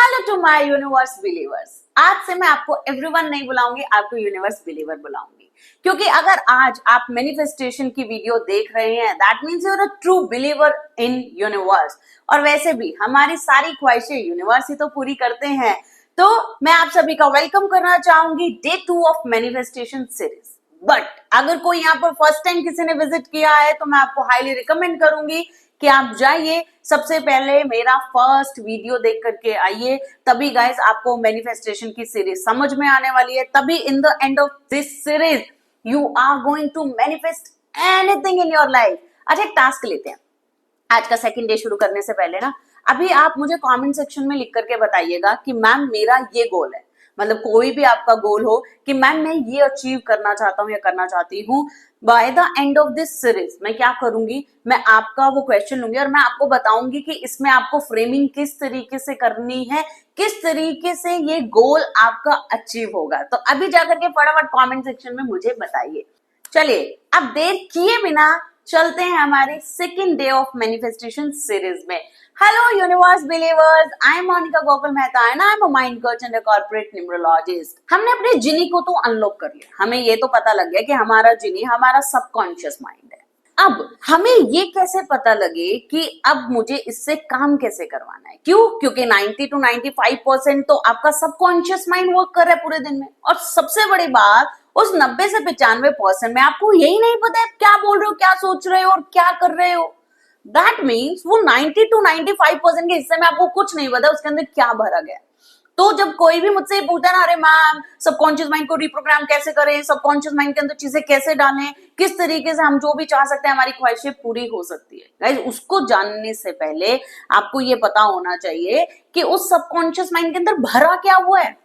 Hello to my universe believers. आज से मैं आपको एवरीवन नहीं बुलाऊंगी, आपको यूनिवर्स बिलीवर बुलाऊंगी, क्योंकि अगर आज आप मैनिफेस्टेशन की वीडियो देख रहे हैं that means you are a true believer in universe. और वैसे भी हमारी सारी ख्वाहिशें यूनिवर्स ही तो पूरी करते हैं। तो मैं आप सभी का वेलकम करना चाहूंगी day 2 of manifestation series. But अगर कोई यहाँ पर फर्स्ट टाइम किसी ने विजिट किया है तो मैं आपको हाईली रिकमेंड करूंगी कि आप जाइए, सबसे पहले मेरा फर्स्ट वीडियो देख करके आइए, तभी गाइस आपको मैनिफेस्टेशन की सीरीज समझ में आने वाली है। तभी in the end of this series you are going to manifest anything in your life. अच्छा, एक टास्क लेते हैं आज का सेकंड डे शुरू करने से पहले ना। अभी आप मुझे कमेंट सेक्शन में लिख करके बताइएगा कि मैम मेरा ये गोल है, मतलब कोई भी आपका गोल हो कि मैम मैं ये अचीव करना चाहता हूँ या करना चाहती हूँ। By the end of this series मैं क्या करूंगी, मैं आपका वो क्वेश्चन लूंगी और मैं आपको बताऊंगी कि इसमें आपको फ्रेमिंग किस तरीके से करनी है, किस तरीके से ये गोल आपका अचीव होगा। तो अभी जाकर के फटाफट कमेंट सेक्शन में मुझे बताइए। चलिए अब देर किए बिना चलते हैं हमारे second day of manifestation series में। Hello universe believers, I am Monika Gokul Mehta and I am a mind coach and a corporate numerologist. हमने अपने जिनी को तो अनलॉक कर लिया, हमें ये तो पता लग गया कि हमारा जिनी हमारा सबकॉन्शियस माइंड है। अब हमें ये कैसे पता लगे कि अब मुझे इससे काम कैसे करवाना है? क्यों? क्योंकि 90 to 95% तो आपका सबकॉन्शियस माइंड वर्क कर रहा है पूरे दिन में। और सबसे बड़ी बात, उस 90 से 95% में आपको यही नहीं पता है क्या बोल रहे हो, क्या सोच रहे हो और क्या कर रहे हो। दैट मीन्स वो 90 to 95% के हिस्से में आपको कुछ नहीं पता उसके अंदर क्या भरा गया। तो जब कोई भी मुझसे पूछता है ना, अरे मैम सबकॉन्शियस माइंड को रिप्रोग्राम कैसे करें, सबकॉन्शियस माइंड के अंदर चीजें कैसे डालें, किस तरीके से हम जो भी चाह सकते हैं हमारी ख्वाहिशें पूरी हो सकती है, गाइस उसको जानने से पहले आपको ये पता होना चाहिए कि उस सबकॉन्शियस माइंड के अंदर भरा क्या हुआ है,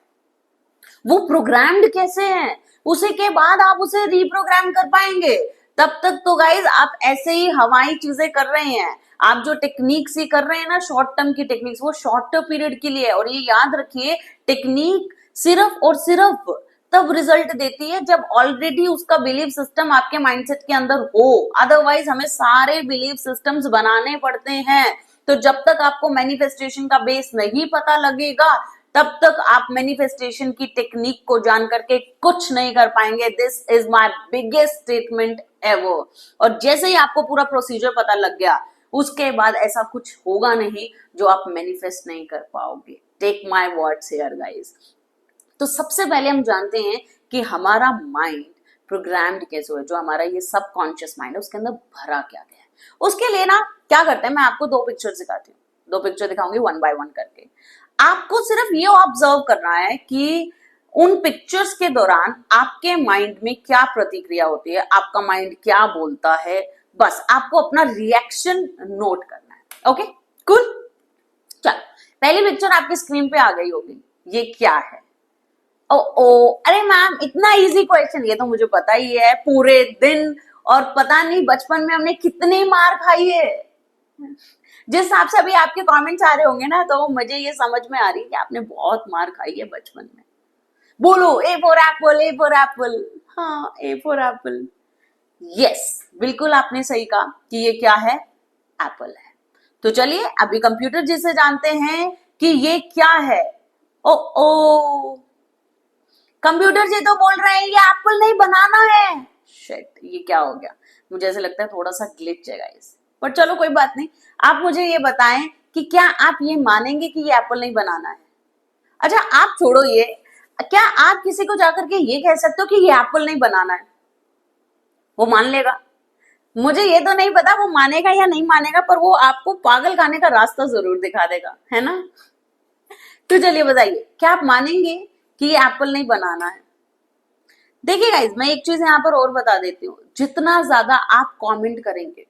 वो प्रोग्राम्ड कैसे है, उसे के बाद आप उसे रिप्रोग्राम कर पाएंगे। तब तक तो गाइज आप ऐसे ही हवाई चीजें कर रहे हैं। आप जो टेक्निक्स ही कर रहे हैं ना, शॉर्ट टर्म की टेक्निक्स, वो शॉर्ट टर्म पीरियड के लिए है। और ये याद रखिए, टेक्निक सिर्फ और सिर्फ तब रिजल्ट देती है जब ऑलरेडी उसका बिलीफ सिस्टम आपके माइंडसेट के अंदर हो। अदरवाइज हमें सारे बिलीफ सिस्टम्स बनाने पड़ते हैं। तो जब तक आपको मैनिफेस्टेशन का बेस नहीं पता लगेगा तब तक आप मैनिफेस्टेशन की टेक्निक को जान करके कुछ नहीं कर पाएंगे। This is my biggest statement ever. और जैसे ही आपको पूरा प्रोसीजर पता लग गया उसके बाद ऐसा कुछ होगा नहीं जो आप मैनिफेस्ट नहीं कर पाओगे। Take my words here guys. तो सबसे पहले हम जानते हैं कि हमारा माइंड प्रोग्राम्ड कैसे हुआ, जो हमारा ये सबकॉन्शियस माइंड है उसके अंदर भरा क्या गया है। उसके लिए ना क्या करते हैं, मैं आपको दो पिक्चर दिखाती हूँ, दो पिक्चर दिखाऊंगी वन बाय वन करके। आपको सिर्फ ये ऑब्जर्व करना है कि उन पिक्चर्स के दौरान आपके माइंड में क्या प्रतिक्रिया होती है, आपका माइंड क्या बोलता है। बस आपको अपना रिएक्शन नोट करना है। Okay cool. चल पहली पिक्चर आपकी स्क्रीन पे आ गई होगी, ये क्या है? ओ अरे मैम इतना इजी क्वेश्चन, ये तो मुझे पता ही है, पूरे दिन और पता नहीं बचपन में हमने कितनी मार खाई है। जिस हिसाब से अभी आपके कमेंट्स आ रहे होंगे ना, तो मुझे ये समझ में आ रही है कि आपने बहुत मार खाई है बचपन में। बोलो A for Apple, A for Apple. हाँ ए फॉर एप्पल, यस बिल्कुल आपने सही कहा कि ये क्या है, एप्पल है। तो चलिए अभी कंप्यूटर जी से जानते हैं कि ये क्या है। ओ कंप्यूटर जी तो बोल रहे हैं ये एप्पल नहीं बनाना है। शिट, ये क्या हो गया? मुझे ऐसा लगता है थोड़ा सा ग्लिच है गाइस, पर चलो कोई बात नहीं। आप मुझे ये बताएं कि क्या आप ये मानेंगे कि ये एप्पल नहीं बनाना है? अच्छा आप छोड़ो ये, क्या आप किसी को जाकर के ये कह सकते हो कि ये एप्पल नहीं बनाना है? वो मान लेगा? मुझे ये तो नहीं पता वो मानेगा या नहीं मानेगा, पर वो आपको पागल खाने का रास्ता जरूर दिखा देगा, है ना? तो चलिए बताइए, क्या आप मानेंगे कि ये एप्पल नहीं बनाना है? देखिए गाइज, मैं एक चीज यहाँ पर और बता देती हूँ, जितना ज्यादा आप कमेंट करेंगे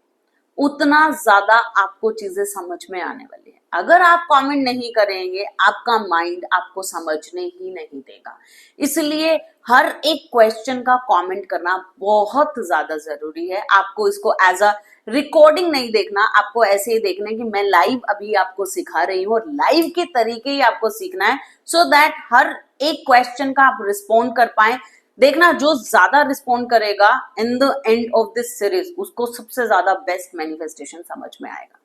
उतना ज्यादा आपको चीजें समझ में आने वाली है। अगर आप कमेंट नहीं करेंगे आपका माइंड आपको समझने ही नहीं देगा। इसलिए हर एक क्वेश्चन का कमेंट करना बहुत ज्यादा जरूरी है। आपको इसको एज अ रिकॉर्डिंग नहीं देखना, आपको ऐसे ही देखना है कि मैं लाइव अभी आपको सिखा रही हूँ और लाइव के तरीके ही आपको सीखना है, सो दैट हर एक क्वेश्चन का आप रिस्पॉन्ड कर पाए। देखना जो ज्यादा रिस्पॉन्ड करेगा इन the end of this series उसको सबसे ज्यादा बेस्ट मैनिफेस्टेशन समझ में आएगा।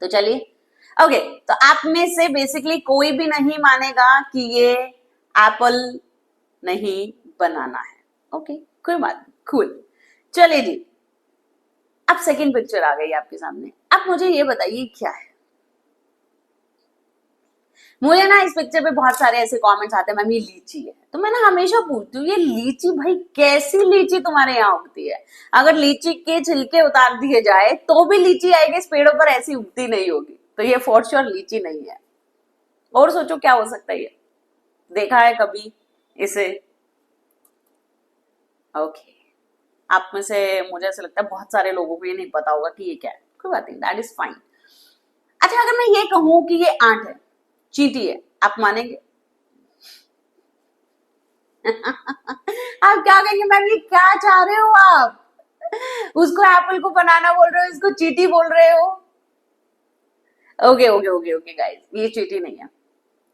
तो चलिए ओके, तो आप में से बेसिकली कोई भी नहीं मानेगा कि ये एप्पल नहीं बनाना है। ओके, कोई बात नहीं, कूल। चलिए जी, अब सेकंड पिक्चर आ गई आपके सामने। अब मुझे ये बताइए क्या है। मुझे ना इस पिक्चर पे बहुत सारे ऐसे कमेंट्स आते हैं, मैम ये लीची है। तो मैं ना हमेशा पूछती हूँ, ये लीची भाई कैसी लीची तुम्हारे यहाँ उगती है? अगर लीची के छिलके उतार दिए जाए तो भी लीची आएगी, इस पेड़ों पर ऐसी उगती नहीं होगी। तो ये फॉर श्योर लीची नहीं है। और सोचो क्या हो सकता है ये, देखा है कभी इसे? ओके, आप में से मुझे ऐसा लगता है बहुत सारे लोगों को ये नहीं पता होगा कि ये क्या है। कोई बात नहीं, दैट इज फाइन। अच्छा, अगर मैं ये कहूं कि ये आंट है, चींटी है, आप मानेंगे? आप क्या कहेंगे, मैम ये क्या चाह रहे हो आप? उसको एप्पल को बनाना बोल रहे हो, इसको चींटी बोल रहे हो? Okay okay okay okay guys, ये चींटी नहीं है,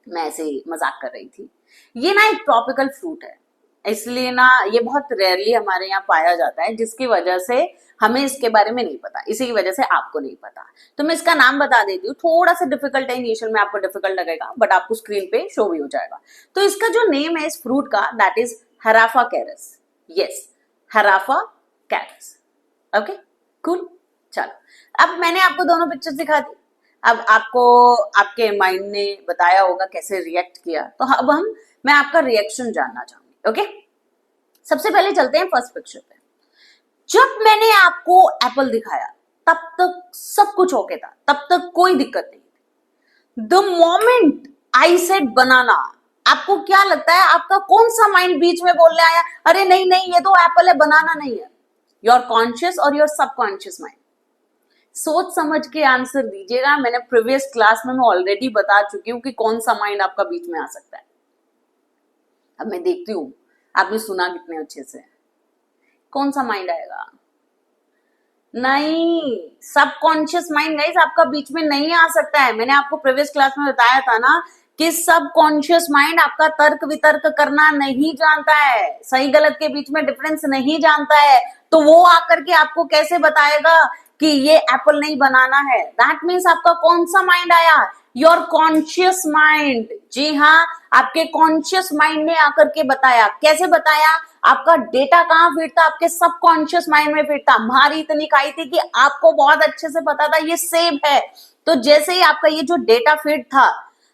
मैं ऐसे ही मजाक कर रही थी। ये ना एक ट्रॉपिकल फ्रूट है, इसलिए ना ये बहुत रेयरली हमारे यहाँ पाया जाता है, जिसकी वजह से हमें इसके बारे में नहीं पता, इसी की वजह से आपको नहीं पता। तो मैं इसका नाम बता देती हूँ, थोड़ा सा डिफिकल्ट है, इनिशियल में आपको डिफिकल्ट लगेगा, बट आपको स्क्रीन पे शो भी हो जाएगा। तो इसका जो नेम है इस फ्रूट का, दैट इज हराफा कैरस। यस, हराफा कैरस। Okay, cool. चलो, अब मैंने आपको दोनों पिक्चर दिखा दी, अब आपको आपके माइंड ने बताया होगा कैसे रिएक्ट किया। तो अब मैं आपका रिएक्शन जानना चाहूंगी। ओके, सबसे पहले चलते हैं फर्स्ट पिक्चर पे। जब मैंने आपको एप्पल दिखाया तब तक सब कुछ ओके था, तब तक कोई दिक्कत नहीं थी। द मोमेंट आई सेड बनाना, आपको क्या लगता है, आपका कौन सा माइंड बीच में बोलने आया, अरे नहीं नहीं ये तो एप्पल है, बनाना नहीं है? योर कॉन्शियस और योर सबकॉन्शियस माइंड? सोच समझ के आंसर दीजिएगा। मैंने प्रीवियस क्लास में मैं ऑलरेडी बता चुकी हूं कि कौन सा माइंड आपका बीच में आ सकता है। अब मैं देखती हूँ आपने सुना कितने अच्छे से, कौन सा माइंड आएगा? नहीं, सबकॉन्शियस माइंड गाइस आपका बीच में नहीं आ सकता है। मैंने आपको प्रीवियस क्लास में बताया था ना कि सबकॉन्शियस माइंड आपका तर्क वितर्क करना नहीं जानता है, सही गलत के बीच में डिफरेंस नहीं जानता है। तो वो आकर के आपको कैसे बताएगा कि ये एप्पल नहीं बनाना है? दैट मीन्स आपका कौन सा माइंड आया? Your conscious mind. जी हाँ, आपके कॉन्शियस माइंड ने आकर के बताया। कैसे बताया? आपका डेटा कहाँ फीड था? आपके सबकॉन्शियस माइंड में फीड था। मारी इतनी खाई थी कि आपको बहुत अच्छे से पता था ये सेब है। तो जैसे ही आपका ये जो डेटा फीड था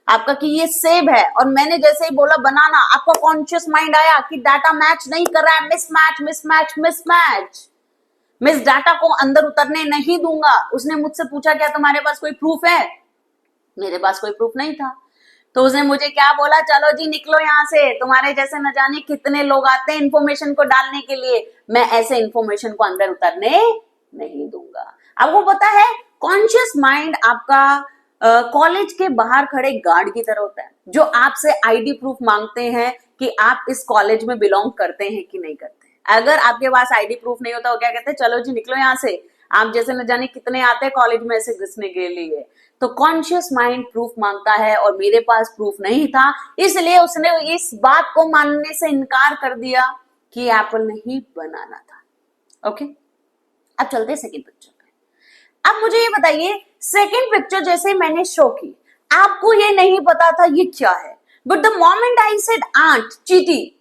आपका कि ये सेब है, और मैंने जैसे ही बोला बनाना, आपका कॉन्शियस माइंड आया कि डाटा मैच नहीं कर रहा है, mismatch mismatch mismatch, miss data को अंदर उतरने नहीं दूंगा। उसने मुझसे पूछा क्या तुम्हारे पास कोई प्रूफ है? मेरे पास कोई प्रूफ नहीं था। तो उसने मुझे क्या बोला, चलो जी निकलो यहाँ से, तुम्हारे जैसे न जाने कितने लोग आते हैं इन्फॉर्मेशन को डालने के लिए, मैं ऐसे इन्फॉर्मेशन को अंदर उतरने नहीं दूंगा। आपको पता है कॉन्शियस माइंड आपका कॉलेज के बाहर खड़े गार्ड की तरह होता है, जो आपसे आईडी प्रूफ मांगते हैं कि आप इस कॉलेज में बिलोंग करते हैं कि नहीं करते हैं। अगर आपके पास आईडी प्रूफ नहीं होता, वो क्या कहते हैं, चलो जी निकलो यहाँ से, आप जैसे न जाने कितने आते हैं कॉलेज में ऐसे घुसने के लिए। तो कॉन्शियस माइंड प्रूफ मांगता है, और मेरे पास प्रूफ नहीं था, इसलिए उसने इस बात को मानने से इनकार कर दिया कि एप्पल नहीं बनाना था। ओके, अब चलते हैं सेकंड पिक्चर पे। अब मुझे ये बताइए, सेकंड पिक्चर जैसे मैंने शो की, आपको ये नहीं पता था ये क्या है, but the moment I said ant, चींटी,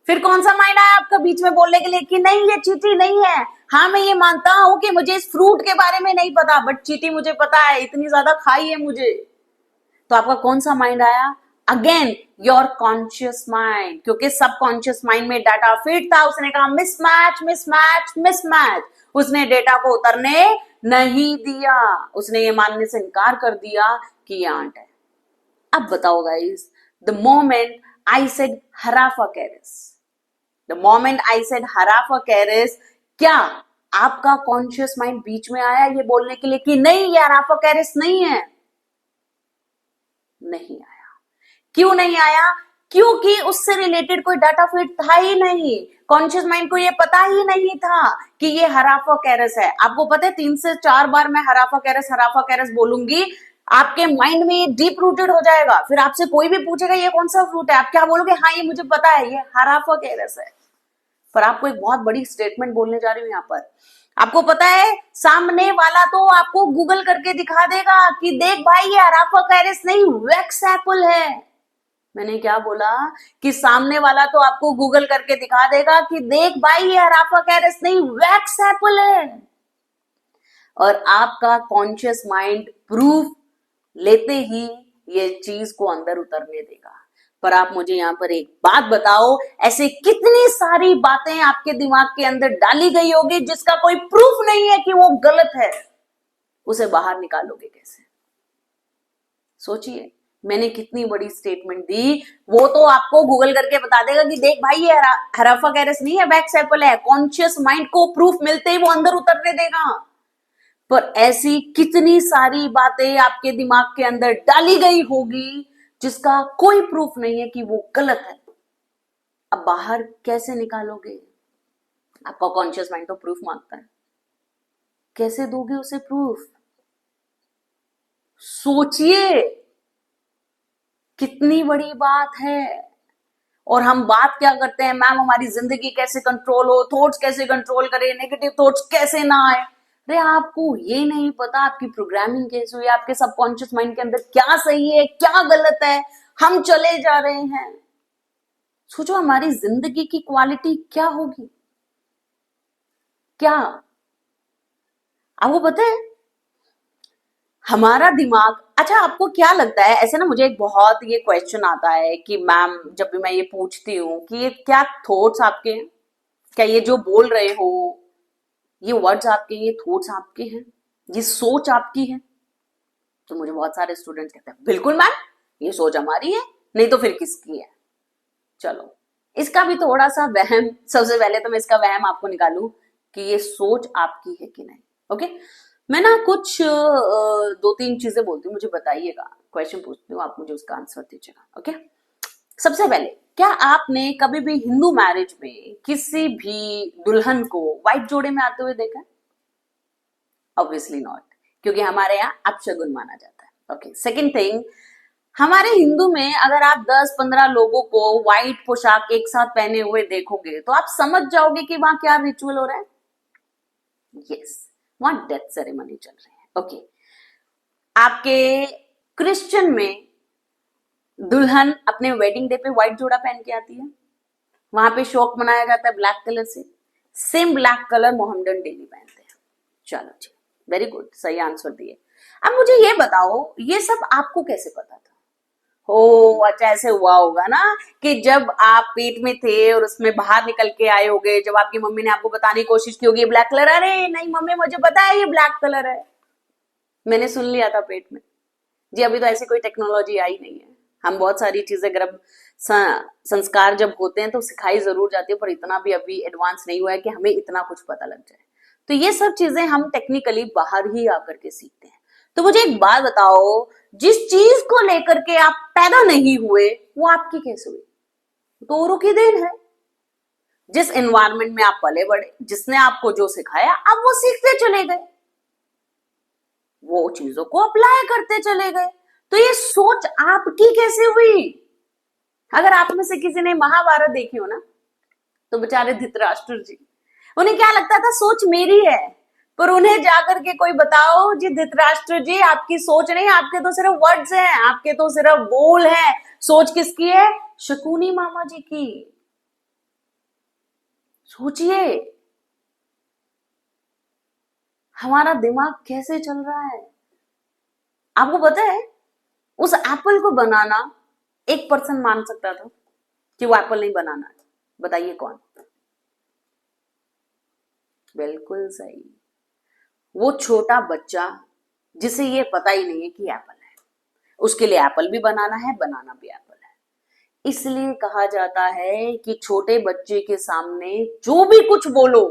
फिर कौन सा माइंड आया आपका बीच में बोलने के लिए कि नहीं ये चींटी नहीं है? हाँ, मैं ये मानता हूं कि मुझे इस फ्रूट के बारे में नहीं पता, बट चींटी मुझे पता है, इतनी ज्यादा खाई है मुझे। तो आपका कौन सा माइंड आया? अगेन योर कॉन्शियस माइंड, क्योंकि सबकॉन्शियस माइंड में डाटा फिट था। उसने कहा मिसमैच मिसमैच मिसमैच, उसने डेटा को उतरने नहीं दिया, उसने ये मानने से इनकार कर दिया कि ये आंट है। अब बताओ guys, the moment I said हराफा कैरस, द मोमेंट आई सेड हराफा कैरस, क्या आपका कॉन्शियस माइंड बीच में आया ये बोलने के लिए कि नहीं ये हराफा कैरस नहीं है? नहीं आया। क्यों नहीं आया? क्योंकि उससे रिलेटेड कोई डाटा फीड था ही नहीं। कॉन्शियस माइंड को ये पता ही नहीं था कि ये हराफा कैरस है। आपको पता है 3 से 4 बार मैं हराफा कैरस बोलूंगी, आपके माइंड में ये डीप रूटेड हो जाएगा। फिर आपसे कोई भी पूछेगा ये कौन सा फ्रूट है, आप क्या बोलोगे? हाँ ये मुझे पता है, ये हराफा कैरस है। पर आपको एक बहुत बड़ी स्टेटमेंट बोलने जा रही हूं यहाँ पर, आपको पता है सामने वाला तो आपको गूगल करके दिखा देगा कि देख भाई ये अराफाकैरिस नहीं वैक्स एप्पल है। मैंने क्या बोला कि सामने वाला तो आपको गूगल करके दिखा देगा कि देख भाई ये अराफाकैरिस नहीं वैक्स एप्पल है, और आपका कॉन्शियस माइंड प्रूफ लेते ही ये चीज को अंदर उतरने देगा। पर आप मुझे यहां पर एक बात बताओ, ऐसे कितनी सारी बातें आपके दिमाग के अंदर डाली गई होगी जिसका कोई प्रूफ नहीं है कि वो गलत है, उसे बाहर निकालोगे कैसे? सोचिए, मैंने कितनी बड़ी स्टेटमेंट दी, वो तो आपको गूगल करके बता देगा कि देख भाई ये अराफाकैरिस नहीं है वैक्स एप्पल है। कॉन्शियस माइंड को प्रूफ मिलते ही वो अंदर उतरने देगा। पर ऐसी कितनी सारी बातें आपके दिमाग के अंदर डाली गई होगी जिसका कोई प्रूफ नहीं है कि वो गलत है। अब बाहर कैसे निकालोगे? आपका कॉन्शियस माइंड तो प्रूफ मांगता है, कैसे दोगे उसे प्रूफ? सोचिए, कितनी बड़ी बात है। और हम बात क्या करते हैं, मैम हमारी जिंदगी कैसे कंट्रोल हो, थॉट्स कैसे कंट्रोल करें, नेगेटिव थॉट्स कैसे ना आए। अरे आपको ये नहीं पता आपकी प्रोग्रामिंग कैसे हुई, आपके सबकॉन्शियस माइंड के अंदर क्या सही है क्या गलत है, हम चले जा रहे हैं। सोचो हमारी जिंदगी की क्वालिटी क्या होगी। क्या आपको पता है हमारा दिमाग, अच्छा आपको क्या लगता है, ऐसे ना मुझे एक बहुत ये क्वेश्चन आता है कि मैम जब भी मैं ये पूछती हूँ कि ये क्या थॉट्स आपके हैं, क्या ये जो बोल रहे हो ये वर्ड्स आपके, ये थॉट्स आपके हैं, ये सोच आपकी है? तो मुझे बहुत सारे स्टूडेंट्स कहते हैं बिल्कुल मैम ये सोच हमारी है, नहीं तो फिर किसकी है। चलो इसका भी थोड़ा सा वहम, सबसे पहले तो मैं इसका वहम आपको निकालूं कि ये सोच आपकी है कि नहीं। ओके, मैं ना कुछ दो तीन चीजें बोलती हूँ, मुझे बताइएगा, क्वेश्चन पूछती हूँ, आप मुझे उसका आंसर दीजिएगा। ओके, सबसे पहले क्या आपने कभी भी हिंदू मैरिज में किसी भी दुल्हन को व्हाइट जोड़े में आते हुए देखा है? ऑब्वियसली नॉट, क्योंकि हमारे यहाँ अपशगुन माना जाता है। ओके, सेकेंड थिंग, हमारे हिंदू में अगर आप 10-15 लोगों को व्हाइट पोशाक एक साथ पहने हुए देखोगे तो आप समझ जाओगे कि वहां क्या रिचुअल हो रहा है। यस, वहां डेथ सेरेमनी चल रही है। ओके, आपके क्रिश्चियन में दुल्हन अपने वेडिंग डे पे व्हाइट जोड़ा पहन के आती है, वहां पे शोक मनाया जाता है ब्लैक कलर से, same black colour Mohammedan daily पहनते हैं। चलो जी, वेरी गुड, सही आंसर दिए। अब मुझे ये बताओ ये सब आपको कैसे पता था? हो अच्छा, ऐसे हुआ होगा ना कि जब आप पेट में थे और उसमें बाहर निकल के आए होगे, जब आपकी मम्मी ने आपको बताने की कोशिश की होगी ये ब्लैक कलर, अरे नहीं मम्मी मुझे पता है ये ब्लैक कलर है, मैंने सुन लिया था पेट में। जी अभी तो ऐसी कोई टेक्नोलॉजी आई नहीं है, हम बहुत सारी चीजें गर्भ संस्कार जब होते हैं तो सिखाई जरूर जाती है, पर इतना भी अभी एडवांस नहीं हुआ है कि हमें इतना कुछ पता लग जाए। तो ये सब चीजें हम टेक्निकली बाहर ही आकर के सीखते हैं। तो मुझे एक बात बताओ, जिस चीज को लेकर के आप पैदा नहीं हुए वो आपकी कैसे हुई? तो औरों की देन है। जिस एनवायरमेंट में आप पले बढ़े, जिसने आपको जो सिखाया आप वो सीखते चले गए, वो चीजों को अप्लाई करते चले गए। तो ये सोच आपकी कैसे हुई? अगर आप में से किसी ने महाभारत देखी हो ना, तो बेचारे धृतराष्ट्र जी, उन्हें क्या लगता था सोच मेरी है, पर उन्हें जाकर के कोई बताओ जी धृतराष्ट्र जी आपकी सोच नहीं, आपके तो सिर्फ वर्ड्स हैं, आपके तो सिर्फ बोल हैं, सोच किसकी है? शकुनी मामा जी की। सोचिए हमारा दिमाग कैसे चल रहा है। आपको पता है उस एप्पल को बनाना एक पर्सन मान सकता था कि वो एप्पल नहीं बनाना है, बताइए कौन? बिल्कुल सही, वो छोटा बच्चा जिसे ये पता ही नहीं है कि एप्पल है, उसके लिए एप्पल भी बनाना है, बनाना भी एप्पल है। इसलिए कहा जाता है कि छोटे बच्चे के सामने जो भी कुछ बोलो,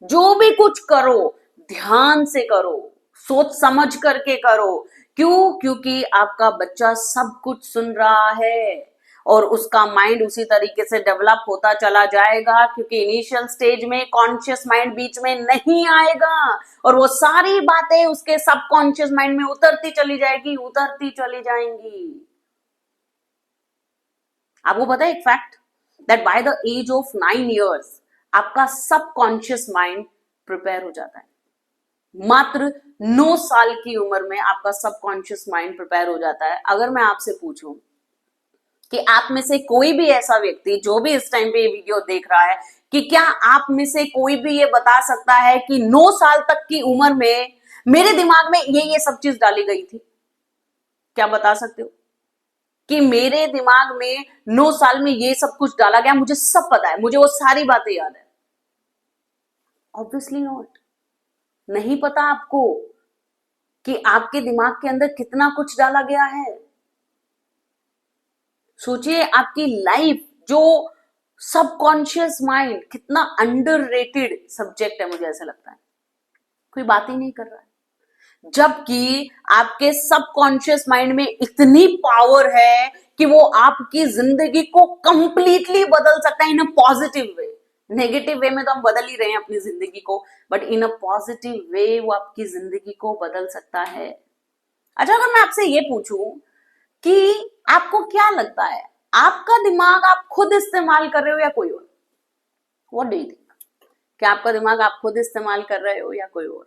जो भी कुछ करो, ध्यान से करो, सोच समझ करके करो। क्यों? क्योंकि आपका बच्चा सब कुछ सुन रहा है और उसका माइंड उसी तरीके से डेवलप होता चला जाएगा, क्योंकि इनिशियल स्टेज में कॉन्शियस माइंड बीच में नहीं आएगा और वो सारी बातें उसके सबकॉन्शियस माइंड में उतरती चली जाएगी, उतरती चली जाएंगी। आपको पता है एक fact, that by the age of 9 years आपका सबकॉन्शियस माइंड प्रिपेयर हो जाता है। मात्र 9 साल की उम्र में आपका सबकॉन्शियस माइंड प्रिपेयर हो जाता है। अगर मैं आपसे पूछूं कि आप में से कोई भी ऐसा व्यक्ति जो भी इस टाइम पे ये वीडियो देख रहा है, कि क्या आप में से कोई भी ये बता सकता है कि 9 साल तक की उम्र में मेरे दिमाग में ये सब चीज डाली गई थी? क्या बता सकते हो कि मेरे दिमाग में 9 साल में ये सब कुछ डाला गया? मुझे सब पता है, मुझे वो सारी बातें याद है। Obviously not. नहीं पता आपको कि आपके दिमाग के अंदर कितना कुछ डाला गया है। सोचिए, आपकी लाइफ जो सबकॉन्शियस माइंड कितना अंडररेटेड सब्जेक्ट है, मुझे ऐसा लगता है कोई बात ही नहीं कर रहा है। जबकि आपके सबकॉन्शियस माइंड में इतनी पावर है कि वो आपकी जिंदगी को कंप्लीटली बदल सकता है इन a positive way. Negative way में तो हम बदल ही रहे हैं अपनी जिंदगी को, but in a positive way वो आपकी जिंदगी को बदल सकता है। अच्छा, अगर मैं आपसे ये पूछूं कि आपको क्या लगता है, आपका दिमाग आप खुद इस्तेमाल कर रहे हो या कोई और? What do you think? क्या आपका दिमाग आप खुद इस्तेमाल कर रहे हो या कोई और?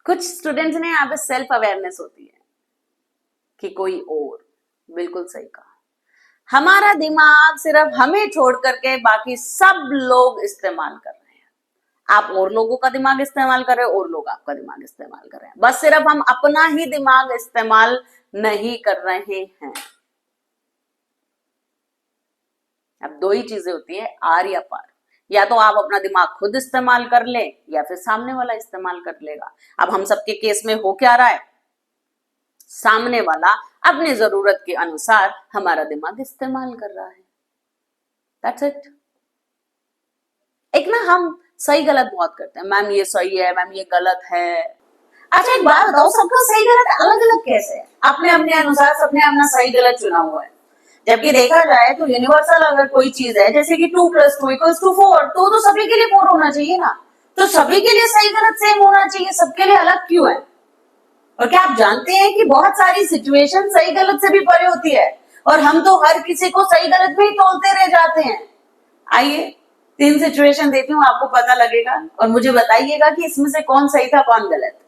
कुछ स्टूडेंट्स ने यहाँ पे सेल्फ अवेयरनेस होती है कि कोई और। बिल्कुल सही कहा। हमारा दिमाग सिर्फ हमें छोड़ करके बाकी सब लोग इस्तेमाल कर रहे हैं। आप और लोगों का दिमाग इस्तेमाल कर रहे हो और लोग आपका दिमाग इस्तेमाल कर रहे हैं, बस सिर्फ हम अपना ही दिमाग इस्तेमाल नहीं कर रहे हैं। अब दो ही चीजें होती है, आर या पार। या तो आप अपना दिमाग खुद इस्तेमाल कर ले या फिर सामने वाला इस्तेमाल कर लेगा। अब हम सबके केस में हो क्या रहा है, सामने वाला अपनी जरूरत के अनुसार हमारा दिमाग इस्तेमाल कर रहा है। That's it. एक ना हम सही गलत बहुत करते हैं, मैम ये सही है, मैम ये गलत है। अच्छा एक बात बताओ, सबका सही गलत अलग अलग कैसे है? अपने अपने अनुसार सबने अपना सही गलत चुना हुआ है। जबकि देखा जाए तो यूनिवर्सल अगर कोई चीज है, जैसे कि 2 + 2 = 4, तो सभी के लिए 4 होना चाहिए ना। तो सभी के लिए सही गलत सेम होना चाहिए, सबके लिए अलग क्यों है? और क्या आप जानते हैं कि बहुत सारी सिचुएशन सही गलत से भी परे होती है, और हम तो हर किसी को सही गलत में ही तोलते रह जाते हैं। आइए 3 सिचुएशन देती हूँ, आपको पता लगेगा और मुझे बताइएगा कि इसमें से कौन सही था कौन गलत।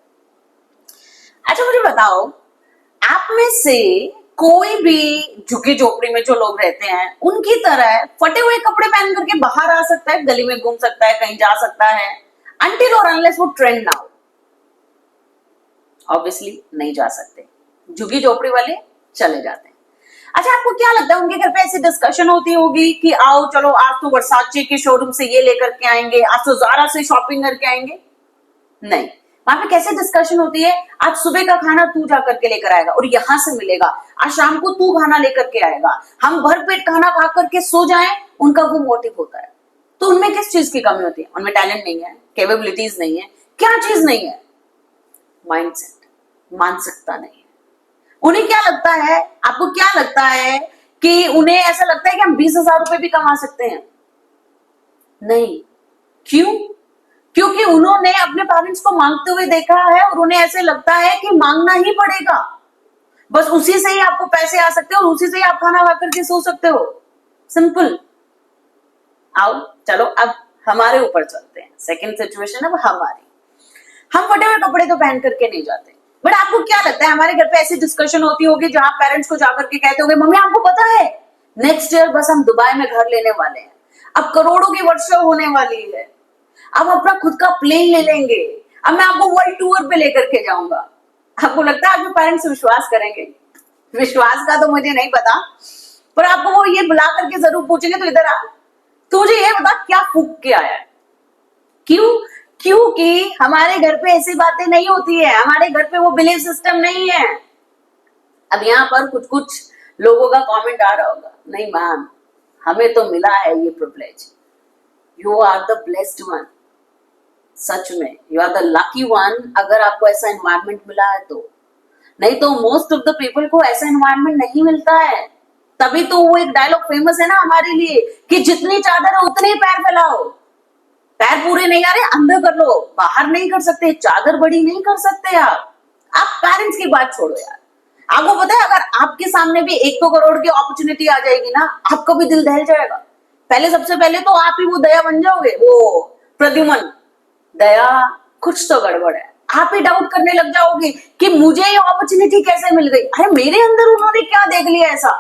अच्छा मुझे बताओ, आप में से कोई भी झुकी झोपड़ी में जो लोग रहते हैं उनकी तरह फटे हुए कपड़े पहन करके बाहर आ सकता है, गली में घूम सकता है, कहीं जा सकता है, अनटिल और अनलेस वो ट्रेंड ना हो? ऑब्वियसली नहीं जा सकते। झुकी झोपड़ी वाले चले जाते हैं। अच्छा आपको क्या लगता है, उनके घर पे ऐसी डिस्कशन होती होगी कि आओ चलो आज तो वर्साचे के शोरूम से ये लेकर के आएंगे, आज तो ज़ारा से शॉपिंग करके आएंगे? नहीं। वहां पे कैसे डिस्कशन होती है, आज सुबह का खाना तू जा करके लेकर आएगा और यहां से मिलेगा, आज शाम को तू खाना लेकर के आएगा, हम भर पेट खाना खा करके सो जाएं, उनका वो मोटिव होता है। तो उनमें किस चीज की कमी होती है? उनमें टैलेंट नहीं है, कैपेबिलिटीज नहीं है, क्या चीज नहीं है? माइंडसेट, मानसिकता नहीं है। उन्हें क्या लगता है, आपको क्या लगता है कि उन्हें ऐसा लगता है कि हम 20,000 रुपए भी कमा सकते हैं? नहीं। क्यों? क्योंकि उन्होंने अपने पेरेंट्स को मांगते हुए देखा है और उन्हें ऐसे लगता है कि मांगना ही पड़ेगा, बस उसी से ही आपको पैसे आ सकते हो और उसी से ही आप खाना खा करके सो सकते हो। सिंपल। आओ चलो अब हमारे ऊपर चलते हैं। सेकंड सिचुएशन अब हमारी। हम फटे हुए कपड़े तो पहन करके नहीं जाते, बट आपको क्या लगता है हमारे घर पे ऐसी डिस्कशन होती होगी जहां पेरेंट्स को जाकर के कहते होंगे, मम्मी आपको पता है नेक्स्ट ईयर बस हम दुबई में घर लेने वाले हैं, अब करोड़ों की वर्षा होने वाली है, अब अपना खुद का प्लेन ले लेंगे, अब मैं आपको वर्ल्ड टूर पे लेकर के जाऊंगा। आपको लगता है आपके पेरेंट्स विश्वास करेंगे? विश्वास का तो मुझे नहीं पता, पर आपको वो ये बुला करके जरूर पूछेंगे, तो इधर आ, तो मुझे ये बता क्या फूक के आया है? क्यों? क्योंकि हमारे घर पे ऐसी बातें नहीं होती है, हमारे घर पे वो बिलीफ सिस्टम नहीं है। अब यहाँ पर कुछ कुछ लोगों का कमेंट आ रहा होगा, नहीं मैम हमें तो मिला है ये privilege, you are the blessed one. सच में you are the lucky one अगर आपको ऐसा एनवायरनमेंट मिला है तो, नहीं तो मोस्ट ऑफ द पीपल को ऐसा एनवायरनमेंट नहीं मिलता है। तभी तो वो एक डायलॉग फेमस है ना हमारे लिए कि जितनी चादर है उतने ही पैर फैलाओ। पैर पूरे नहीं आ रहे अंदर कर लो, बाहर नहीं कर सकते, चादर बड़ी नहीं कर सकते आप पेरेंट्स की बात छोड़ो यार। आपको पता है अगर आपके सामने भी 1-2 करोड़ की अपॉर्चुनिटी आ जाएगी ना, आपका भी दिल दहल जाएगा। पहले सबसे पहले तो आप ही वो दया बन जाओगे, वो प्रद्युमन दया कुछ तो गड़बड़ है। आप ही डाउट करने लग जाओगे कि मुझे ये अपॉर्चुनिटी कैसे मिल गई, अरे मेरे अंदर उन्होंने क्या देख लिया ऐसा।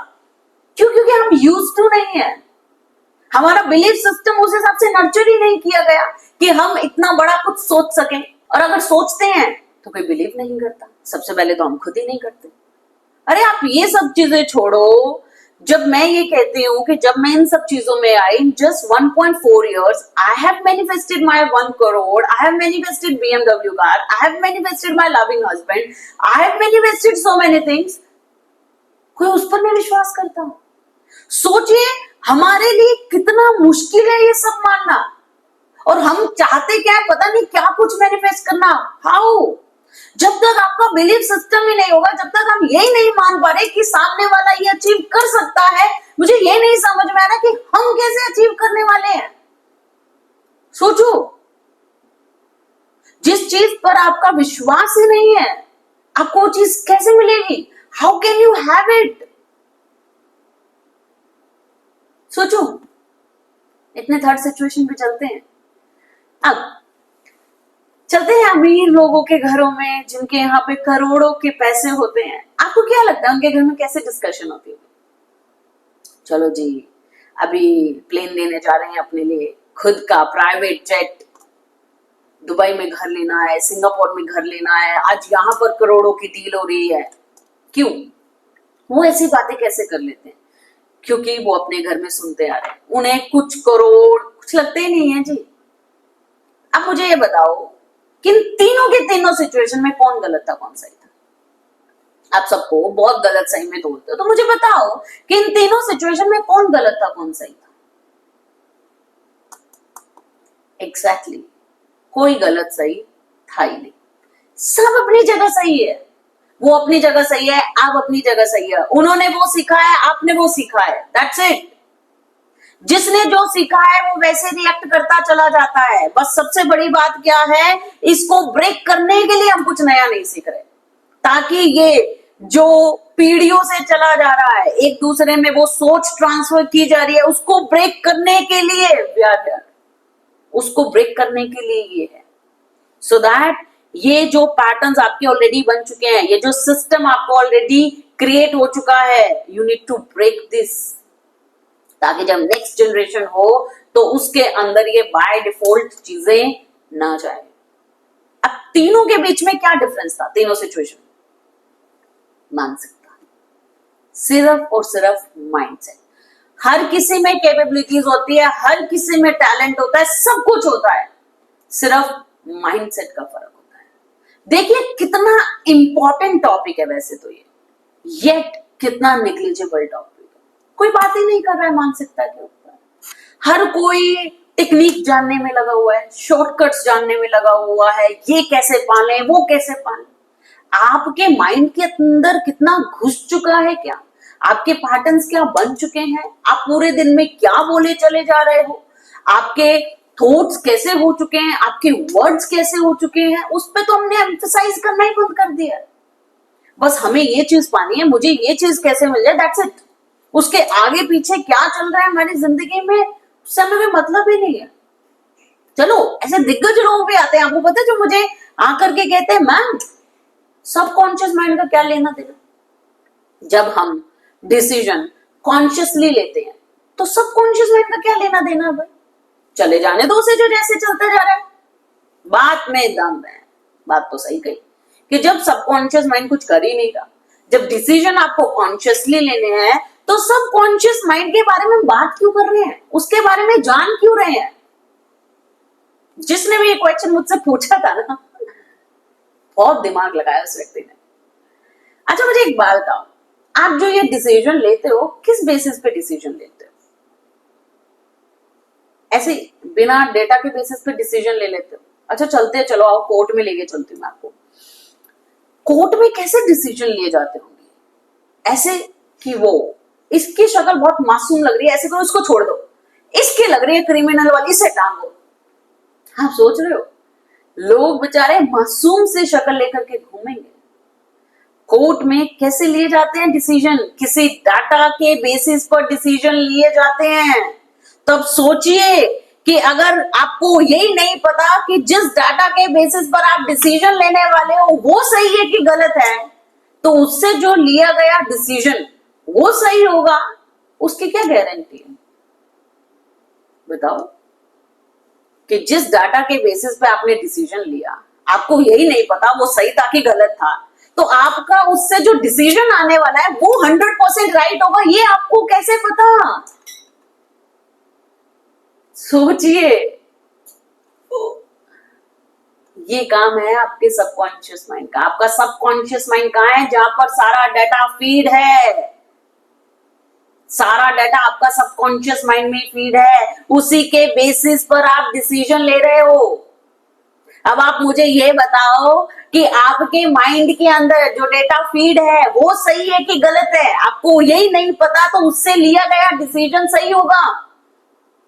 क्यों? क्योंकि हम यूज टू नहीं है, हमारा बिलीफ सिस्टम उस हिसाब से नर्चर ही नहीं किया गया कि हम इतना बड़ा कुछ सोच सकें। और अगर सोचते हैं तो कोई बिलीव नहीं करता, सबसे पहले तो हम खुद ही नहीं करते। अरे आप ये सब चीजें छोड़ो, जब मैं ये कहती हूँ कि जब मैं इन सब चीजों में I, in just 1.4 years I have manifested my 1 crore, I have manifested BMW car, I have manifested my loving husband, I have manifested so many things. कोई उस पर नहीं विश्वास करता। सोचिए हमारे लिए कितना मुश्किल है ये सब मानना, और हम चाहते क्या है पता नहीं क्या कुछ मैनिफेस्ट करना। हाउ? जब तक आपका बिलीफ सिस्टम ही नहीं होगा, जब तक हम यही नहीं मान पा रहे कि सामने वाला ये अचीव कर सकता है, मुझे ये नहीं समझ में आ रहा कि हम कैसे अचीव करने वाले हैं। सोचो, जिस चीज पर आपका विश्वास ही नहीं है, आपको वो चीज कैसे मिलेगी? How can you have it? सोचो। इतने थर्ड सिचुएशन पे चलते हैं। अब चलते हैं अमीर लोगों के घरों में, जिनके यहाँ पे करोड़ों के पैसे होते हैं। आपको क्या लगता है उनके घर में कैसे डिस्कशन होती है? चलो जी, अभी प्लेन लेने जा रहे हैं अपने लिए, खुद का प्राइवेट जेट, दुबई में घर लेना है, सिंगापुर में घर लेना है, आज यहाँ पर करोड़ों की डील हो रही है। क्यों? वो ऐसी बातें कैसे कर लेते हैं? क्योंकि वो अपने घर में सुनते आ रहे हैं, उन्हें कुछ करोड़ कुछ लगते ही नहीं है जी। अब मुझे ये बताओ कि इन तीनों के तीनों सिचुएशन में कौन गलत था, कौन सही था? आप सबको बहुत गलत सही में तोड़ते हो, तो मुझे बताओ कि इन तीनों सिचुएशन में कौन गलत था, कौन सही था? एग्जैक्टली कोई गलत सही था ही नहीं, सब अपनी जगह सही है। वो अपनी जगह सही है, आप अपनी जगह सही है। उन्होंने वो सीखा है, आपने वो सीखा है, दैट्स इट। जिसने जो सीखा है वो वैसे रिएक्ट करता चला जाता है। बस सबसे बड़ी बात क्या है, इसको ब्रेक करने के लिए हम कुछ नया नहीं सीख रहे, ताकि ये जो पीढ़ियों से चला जा रहा है, एक दूसरे में वो सोच ट्रांसफर की जा रही है, उसको ब्रेक करने के लिए उसको ब्रेक करने के लिए ये है, सो दैट ये जो पैटर्न्स आपके ऑलरेडी बन चुके हैं, ये जो सिस्टम आपको ऑलरेडी क्रिएट हो चुका है, you need to break this, ताकि जब नेक्स्ट जनरेशन हो तो उसके अंदर ये बाय डिफॉल्ट चीजें ना जाए। अब तीनों के बीच में क्या डिफरेंस था? तीनों सिचुएशन, मानसिकता, सिर्फ और सिर्फ माइंडसेट। हर किसी में कैपेबिलिटीज होती है, हर किसी में टैलेंट होता है, सब कुछ होता है, सिर्फ माइंडसेट का फर्क होता है। देखिए कितना इंपॉर्टेंट टॉपिक है वैसे तो ये, येट कितना नेग्लिजिबल टॉपिक है। कोई बात ही नहीं कर रहा है मानसिकता के ऊपर। हर कोई टेक्निक जानने में लगा हुआ है, शॉर्टकट्स जानने में लगा हुआ है, ये कैसे पालें, वो कैसे पालें। आपके माइंड के अंदर कितना घुस चुका है, क्या आपके पैटर्न्स क्या बन चुके हैं, आप पूरे दिन में क्या बोले चले जा रहे हो, आपके थॉट्स कैसे हो चुके हैं, आपके वर्ड्स कैसे हो चुके हैं, उस पे तो हमने एम्फसाइज करना ही बंद कर दिया। बस हमें ये चीज पानी है, मुझे ये चीज कैसे मिल जाए, दैट्स इट। उसके आगे पीछे क्या चल रहा है हमारी जिंदगी में, उससे हमें मतलब ही नहीं है। चलो ऐसे दिग्गज लोग भी आते हैं, आपको पता है, जो मुझे आकर के कहते हैं मैम सबकॉन्शियस माइंड का क्या लेना देना। जब हम डिसीजन कॉन्शियसली लेते हैं तो सबकॉन्शियस माइंड का क्या लेना देना भाई, चले जाने दो उसे जो जैसे चलता जा रहा है। बात में दम है, बात तो सही कही कि जब सबकॉन्शियस माइंड कुछ कर ही नहीं रहा, जब डिसीजन आपको कॉन्शियसली लेने हैं तो सबकॉन्शियस माइंड के बारे में बात क्यों कर रहे हैं, उसके बारे में जान क्यों रहे हैं। जिसने भी ये क्वेश्चन मुझसे पूछा था ना, बहुत दिमाग लगाया उस व्यक्ति ने। अच्छा मुझे एक बात बताओ, आप जो ये डिसीजन लेते हो किस बेसिस पे डिसीजन लेते हो? ऐसे बिना डेटा के बेसिस पे डिसीजन ले लेते हो? अच्छा चलते हैं, चलो आओ कोर्ट में लेके चलती हूँ मैं आपको। कोर्ट में कैसे डिसीजन लिए जाते होंगे? ऐसे कि वो इसकी शक्ल बहुत मासूम लग रही है, ऐसे करो इसको छोड़ दो, इसकी लग रही है क्रिमिनल वाली, इसे टांगो। आप सोच रहे हो लोग बेचारे मासूम से शक्ल लेकर के घूमेंगे। कोर्ट में कैसे लिए जाते हैं डिसीजन? किसी डाटा के बेसिस पर डिसीजन लिए जाते हैं। तब सोचिए कि अगर आपको यही नहीं पता कि जिस डाटा के बेसिस पर आप डिसीजन लेने वाले हो वो सही है कि गलत है, तो उससे जो लिया गया डिसीजन वो सही होगा, उसकी क्या गारंटी है? बताओ कि जिस डाटा के बेसिस पे आपने डिसीजन लिया, आपको यही नहीं पता वो सही था कि गलत था, तो आपका उससे जो डिसीजन आने वाला है वो 100% राइट होगा, ये आपको कैसे पता? सोचिए, ये काम है आपके सबकॉन्शियस माइंड का। आपका सबकॉन्शियस माइंड कहाँ है? जहां पर सारा डाटा फीड है, सारा डाटा आपका सबकॉन्शियस माइंड में फीड है, उसी के बेसिस पर आप डिसीजन ले रहे हो। अब आप मुझे ये बताओ कि आपके माइंड के अंदर जो डेटा फीड है वो सही है कि गलत है? आपको यही नहीं पता तो उससे लिया गया डिसीजन सही होगा,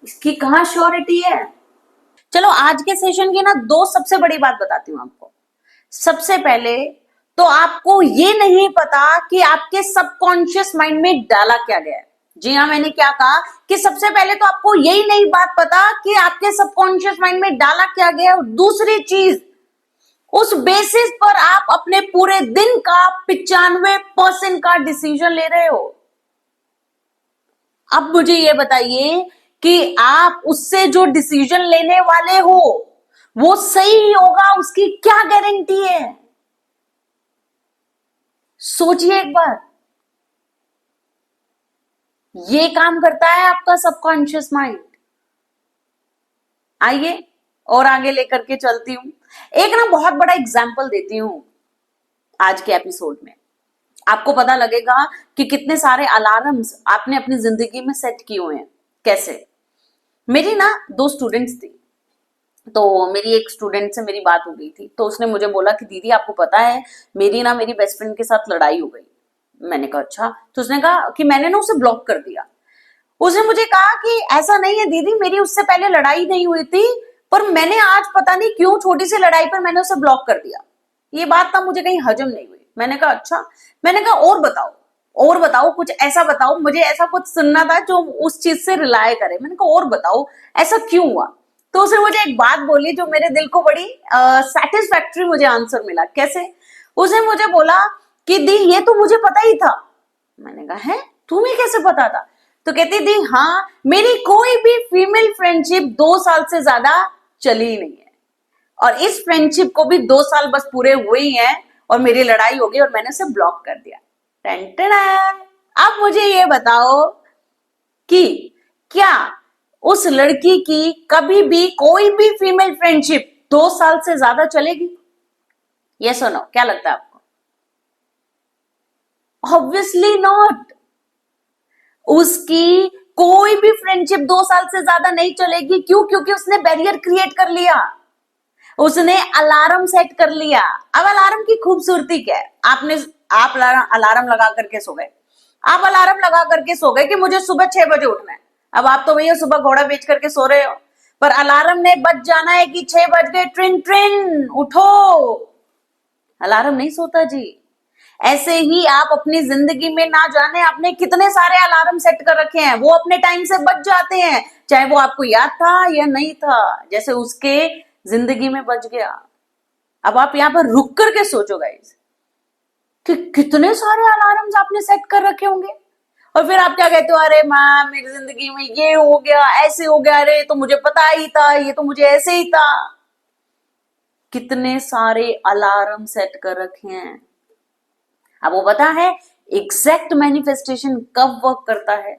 इसकी कहां श्योरिटी है? चलो आज के सेशन की ना दो सबसे बड़ी बात बताती हूं आपको। सबसे पहले तो आपको ये नहीं पता कि आपके सबकॉन्शियस माइंड में डाला क्या गया है। जी हाँ, मैंने क्या कहा कि सबसे पहले तो आपको यही नहीं बात पता कि आपके सबकॉन्शियस माइंड में डाला क्या गया है, और दूसरी चीज उस बेसिस पर आप अपने पूरे दिन का 95% का डिसीजन ले रहे हो। अब मुझे ये बताइए कि आप उससे जो डिसीजन लेने वाले हो वो सही होगा, उसकी क्या गारंटी है? सोचिए एक बार। ये काम करता है आपका सबकॉन्शियस माइंड। आइए और आगे लेकर के चलती हूं। एक ना बहुत बड़ा एग्जाम्पल देती हूं आज के एपिसोड में। आपको पता लगेगा कि कितने सारे अलार्म्स आपने अपनी जिंदगी में सेट किए हुए हैं। कैसे? मेरी ना दो स्टूडेंट्स थी, तो मेरी एक स्टूडेंट से मेरी बात हो गई थी, तो उसने मुझे बोला कि दीदी आपको पता है मेरी बेस्ट फ्रेंड के साथ लड़ाई हो गई। मैंने कहा अच्छा। तो उसने कहा कि मैंने ना उसे ब्लॉक कर दिया। उसने मुझे कहा कि ऐसा नहीं है दीदी, मेरी उससे पहले लड़ाई नहीं हुई थी, पर मैंने आज पता नहीं क्यों छोटी सी लड़ाई पर मैंने उसे ब्लॉक कर दिया। ये बात ना मुझे कहीं हजम नहीं हुई। मैंने कहा अच्छा। मैंने कहा और बताओ कुछ ऐसा बताओ, मुझे ऐसा कुछ सुनना था जो उस चीज से रिलाय करे। मैंने कहा और बताओ ऐसा क्यों हुआ? तो उसने मुझे एक बात बोली जो मेरे दिल को बड़ी सेटिस्फैक्टरी मुझे आंसर मिला। कैसे? उसने मुझे बोला कि दी ये तो मुझे पता ही था। मैंने कहा है, तुम्हें कैसे पता था? तो कहती थी हाँ, मेरी कोई भी फीमेल फ्रेंडशिप 2 साल से ज्यादा चली ही नहीं है, और इस फ्रेंडशिप को भी 2 साल बस पूरे हुए ही हैं, और मेरी लड़ाई हो गई और मैंने उसे ब्लॉक कर दिया। टेंटेना। अब मुझे ये बताओ कि क्या उस लड़की की कभी भी कोई भी फीमेल फ्रेंडशिप 2 साल से ज्यादा चलेगी? ये सुनो, क्या लगता है आपको? Obviously not. उसकी कोई भी फ्रेंडशिप 2 साल से ज्यादा नहीं चलेगी। क्यों? क्योंकि उसने बैरियर क्रिएट कर लिया, उसने अलार्म सेट कर लिया। अब अलार्म की खूबसूरती क्या है? आप अलार्म लगा करके सो गए। आप अलार्म लगा करके सो गए कि मुझे सुबह 6 बजे उठना है। अब आप तो भैया सुबह घोड़ा बेच करके सो रहे हो, पर अलार्म ने बज जाना है कि 6 बज गए, ट्रिन ट्रिन उठो। अलार्म नहीं सोता जी। ऐसे ही आप अपनी जिंदगी में ना जाने आपने कितने सारे अलार्म सेट कर रखे हैं, वो अपने टाइम से बज जाते हैं, चाहे वो आपको याद था या नहीं था, जैसे उसके जिंदगी में बज गया। अब आप यहां पर रुक करके सोचो गाइस कि कितने सारे अलार्म्स आपने सेट कर रखे होंगे, और फिर आप क्या कहते हो, अरे मैम मेरी जिंदगी में ये हो गया, ऐसे हो गया, अरे तो मुझे पता ही था, ये तो मुझे ऐसे ही था। कितने सारे अलार्म सेट कर रखे हैं। अब वो पता है एग्जैक्ट मैनिफेस्टेशन कब वर्क करता है?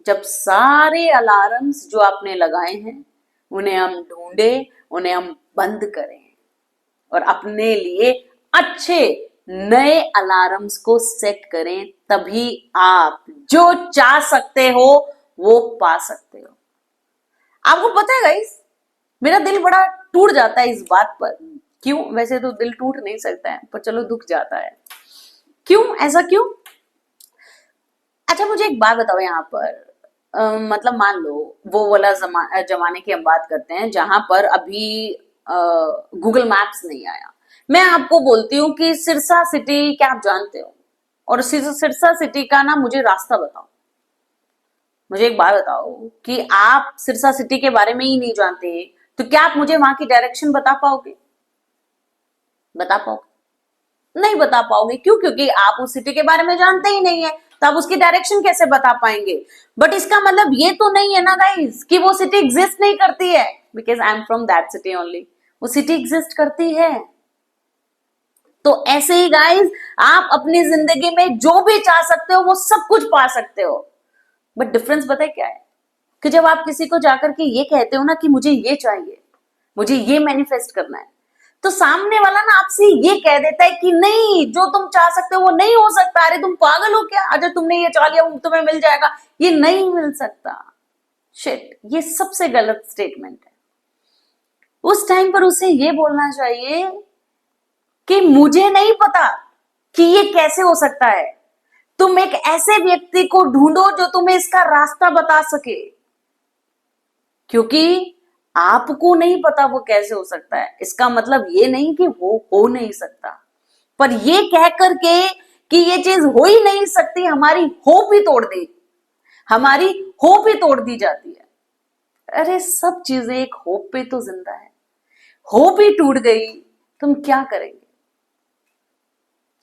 जब सारे अलार्म्स जो आपने लगाए हैं उन्हें हम ढूंढे, उन्हें हम बंद करें, और अपने लिए अच्छे नए अलार्म्स को सेट करें, तभी आप जो चाह सकते हो वो पा सकते हो। आपको पता है गाइस, मेरा दिल बड़ा टूट जाता है इस बात पर। क्यों? वैसे तो दिल टूट नहीं सकता है, पर चलो दुख जाता है। क्यों? ऐसा क्यों? अच्छा मुझे एक बात बताओ यहाँ पर, मतलब मान लो वो वाला जमाने की हम बात करते हैं जहां पर अभी गूगल मैप्स नहीं आया। मैं आपको बोलती हूँ कि सिरसा सिटी क्या आप जानते हो? और सिरसा सिटी का ना मुझे रास्ता बताओ। मुझे एक बात बताओ कि आप सिरसा सिटी के बारे में ही नहीं जानते, तो क्या आप मुझे वहां की डायरेक्शन बता पाओगे? बता पाओगे? नहीं बता पाओगे। क्यों? क्योंकि आप उस सिटी के बारे में जानते ही नहीं है, तो आप उसकी डायरेक्शन कैसे बता पाएंगे? बट इसका मतलब ये तो नहीं है ना गाइस कि वो सिटी एग्जिस्ट नहीं करती है, because I am from that city only. वो सिटी एग्जिस्ट करती है। तो ऐसे ही गाइस, आप अपनी जिंदगी में जो भी चाह सकते हो वो सब कुछ पा सकते हो। बट डिफरेंस पता है क्या है? कि जब आप किसी को जाकर के ये कहते हो ना कि मुझे ये चाहिए, मुझे ये मैनिफेस्ट करना है, तो सामने वाला ना आपसे ये कह देता है कि नहीं, जो तुम चाह सकते हो वो नहीं हो सकता। अरे तुम पागल हो क्या? अगर तुमने ये चाह लिया वो तुम्हें मिल जाएगा, ये नहीं मिल सकता। शिट, ये सबसे गलत स्टेटमेंट है। उस टाइम पर उसे ये बोलना चाहिए कि मुझे नहीं पता कि ये कैसे हो सकता है, तुम एक ऐसे व्यक्ति को ढूंढो जो तुम्हें इसका रास्ता बता सके, क्योंकि आपको नहीं पता वो कैसे हो सकता है, इसका मतलब ये नहीं कि वो हो नहीं सकता। पर ये कह करके कि ये चीज हो ही नहीं सकती, हमारी होप ही तोड़ दी, हमारी होप ही तोड़ दी जाती है। अरे सब चीजें एक होप पे तो जिंदा है, होप ही टूट गई, तुम क्या करेंगे?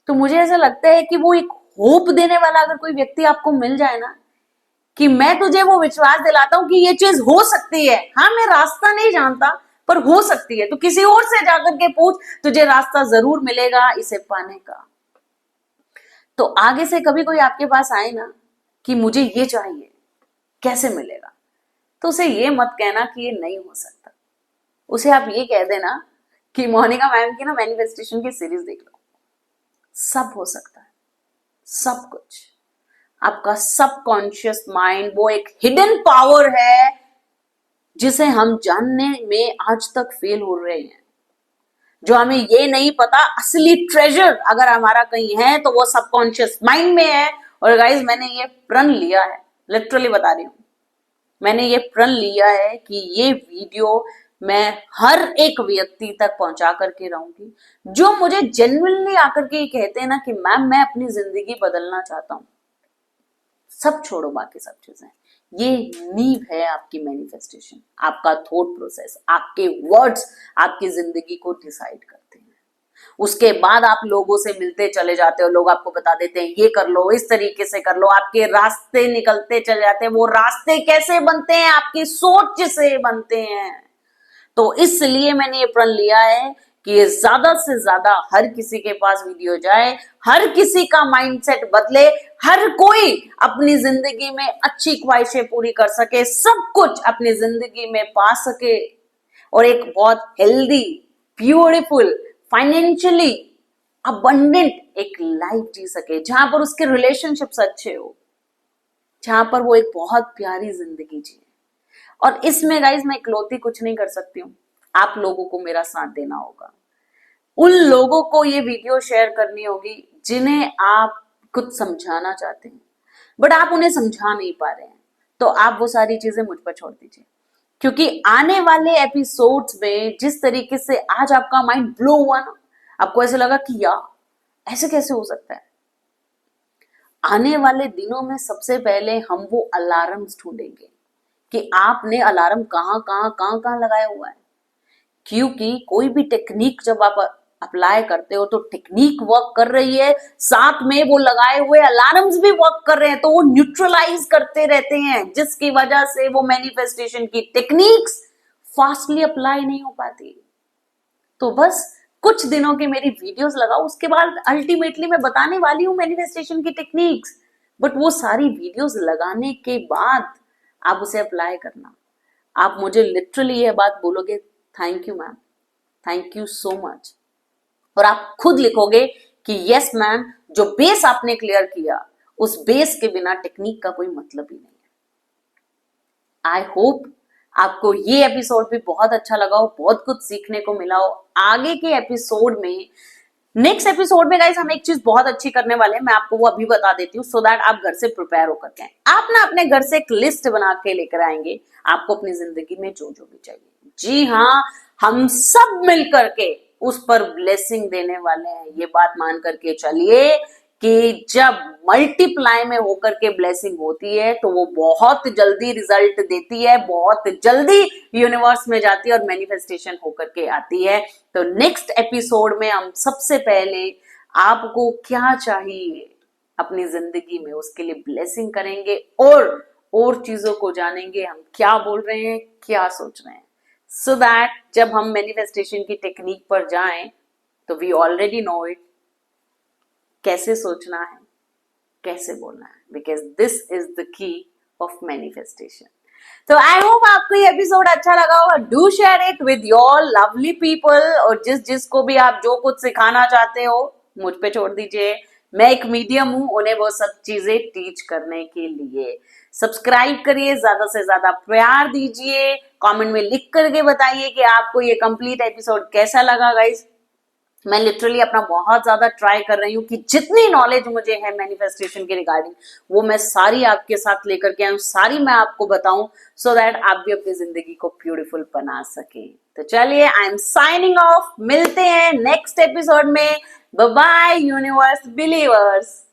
तो मुझे ऐसा लगता है कि वो एक होप देने वाला अगर कोई व्यक्ति आपको मिल जाए ना, कि मैं तुझे वो विश्वास दिलाता हूं कि ये चीज हो सकती है, हाँ मैं रास्ता नहीं जानता पर हो सकती है, तो किसी और से जाकर के पूछ, तुझे रास्ता जरूर मिलेगा इसे पाने का। तो आगे से कभी कोई आपके पास आए ना कि मुझे ये चाहिए, कैसे मिलेगा, तो उसे ये मत कहना कि ये नहीं हो सकता। उसे आप ये कह देना कि मोनिका मैम की ना मैनिफेस्टेशन की सीरीज देख लो, सब हो सकता है, सब कुछ। आपका सबकॉन्शियस माइंड वो एक हिडन पावर है जिसे हम जानने में आज तक फेल हो रहे हैं, जो हमें ये नहीं पता असली ट्रेजर अगर हमारा कहीं है तो वो सबकॉन्शियस माइंड में है। और गाइस मैंने ये प्रण लिया है, लिटरली बता रही हूं, मैंने ये प्रण लिया है कि ये वीडियो मैं हर एक व्यक्ति तक पहुंचा करके रहूंगी जो मुझे जेन्युइनली आकर के कहते हैं ना कि मैम मैं अपनी जिंदगी बदलना चाहता हूं। सब छोड़ो बाकी सब चीजें, ये नींव है आपकी मैनिफेस्टेशन, आपका थॉट प्रोसेस, आपके वर्ड्स आपकी जिंदगी को डिसाइड करते हैं। उसके बाद आप लोगों से मिलते चले जाते हो, लोग आपको बता देते हैं ये कर लो, इस तरीके से कर लो, आपके रास्ते निकलते चले जाते हैं। वो रास्ते कैसे बनते हैं? आपकी सोच से बनते हैं। तो इसलिए मैंने ये प्रण लिया है कि ये ज्यादा से ज्यादा हर किसी के पास वीडियो जाए, हर किसी का माइंडसेट बदले, हर कोई अपनी जिंदगी में अच्छी ख्वाहिशें पूरी कर सके, सब कुछ अपनी जिंदगी में पा सके और एक बहुत हेल्दी, ब्यूटीफुल, फाइनेंशियली अबंडेंट एक लाइफ जी सके जहां पर उसके रिलेशनशिप्स अच्छे हो, जहां पर वो एक बहुत प्यारी जिंदगी जिए। और इसमें गाइज मैं इकलौती कुछ नहीं कर सकती हूँ, आप लोगों को मेरा साथ देना होगा। उन लोगों को ये वीडियो शेयर करनी होगी जिन्हें आप कुछ समझाना चाहते हैं बट आप उन्हें समझा नहीं पा रहे हैं, तो आप वो सारी चीजें मुझ पर छोड़ दीजिए। क्योंकि आने वाले एपिसोड्स में जिस तरीके से आज आपका माइंड ब्लो हुआ ना, आपको ऐसे लगा कि यार ऐसे कैसे हो सकता है, आने वाले दिनों में सबसे पहले हम वो अलार्म्स ढूंढेंगे कि आपने अलार्म कहां कहां कहां कहां लगाया हुआ है। क्योंकि कोई भी टेक्निक जब आप अप्लाई करते हो तो टेक्निक वर्क कर रही है, साथ में वो लगाए हुए अलार्म्स भी वर्क कर रहे हैं, तो वो न्यूट्रलाइज करते रहते हैं, जिसकी वजह से वो मैनिफेस्टेशन की टेक्निक्स फास्टली अप्लाई नहीं हो पाती। तो बस कुछ दिनों की मेरी वीडियोस लगाओ, उसके बाद अल्टीमेटली मैं बताने वाली हूं मैनिफेस्टेशन की टेक्निक्स, बट वो सारी वीडियोस लगाने के बाद आप उसे अप्लाई करना। आप मुझे लिटरली ये बात बोलोगे, thank you ma'am, thank you so much, और आप खुद लिखोगे कि यस मैम, जो बेस आपने क्लियर किया उस बेस के बिना टेक्निक का कोई मतलब ही नहीं है। आई होप आपको ये एपिसोड भी बहुत अच्छा लगा हो, बहुत कुछ सीखने को मिला हो। आगे के एपिसोड में, नेक्स्ट एपिसोड में गाइस हम एक चीज बहुत अच्छी करने वाले हैं, मैं आपको वो अभी बता देती हूँ सो दैट आप घर से प्रिपेयर होकर के आए। आप ना अपने घर से एक लिस्ट बना के लेकर आएंगे आपको अपनी जिंदगी में जो जो भी चाहिए। जी हाँ, हम सब मिलकर के उस पर ब्लेसिंग देने वाले हैं, ये बात मान करके चलिए कि जब मल्टीप्लाई में होकर के ब्लेसिंग होती है तो वो बहुत जल्दी रिजल्ट देती है, बहुत जल्दी यूनिवर्स में जाती है और मैनिफेस्टेशन होकर के आती है। तो नेक्स्ट एपिसोड में हम सबसे पहले आपको क्या चाहिए अपनी जिंदगी में उसके लिए ब्लेसिंग करेंगे और चीजों को जानेंगे, हम क्या बोल रहे हैं, क्या सोच रहे हैं, सो दैट जब हम मैनिफेस्टेशन की टेक्निक पर जाएं तो वी ऑलरेडी नो इट, कैसे सोचना है, कैसे बोलना है, because this is the key of manifestation. तो आई होप आपको ये एपिसोड अच्छा लगा होगा। Do share it with your lovely people, और जिसको भी आप जो कुछ सिखाना चाहते हो मुझ पे छोड़ दीजिए। मैं एक मीडियम हूं उन्हें वो सब चीजें टीच करने के लिए। सब्सक्राइब करिए, ज्यादा से ज्यादा प्यार दीजिए, कमेंट में लिख करके बताइए कि आपको ये कंप्लीट एपिसोड कैसा लगा। गाइस, मैं लिटरली अपना बहुत ज्यादा ट्राई कर रही हूँ कि जितनी नॉलेज मुझे है मैनिफेस्टेशन के रिगार्डिंग वो मैं सारी आपके साथ लेकर के आऊँ, सारी मैं आपको बताऊं, सो दैट आप भी अपनी जिंदगी को ब्यूटीफुल बना सके। तो चलिए, आई एम साइनिंग ऑफ, मिलते हैं नेक्स्ट एपिसोड में। Bye bye universe believers.